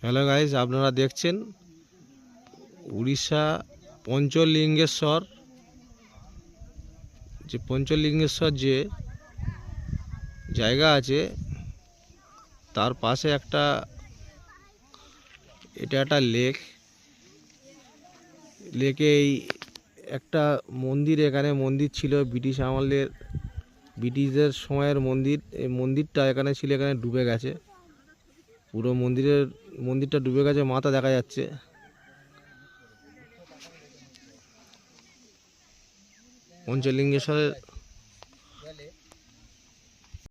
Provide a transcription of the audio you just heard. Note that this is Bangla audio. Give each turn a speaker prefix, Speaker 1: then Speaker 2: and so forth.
Speaker 1: হ্যালো গাইস, আপনারা দেখছেন উড়িষ্যা পঞ্চলিঙ্গেশ্বর। পঞ্চলিঙ্গেশ্বর যে জায়গা আছে তার পাশে এটা একটা লেকে এই একটা মন্দির, এখানে মন্দির ছিল ব্রিটিশদের সময়ের মন্দির। এই মন্দিরটা এখানে ছিল, এখানে ডুবে গেছে পুরো মন্দিরটা ডুবে গেছে, মাথা দেখা যাচ্ছে। পঞ্চলিঙ্গেশ্বরের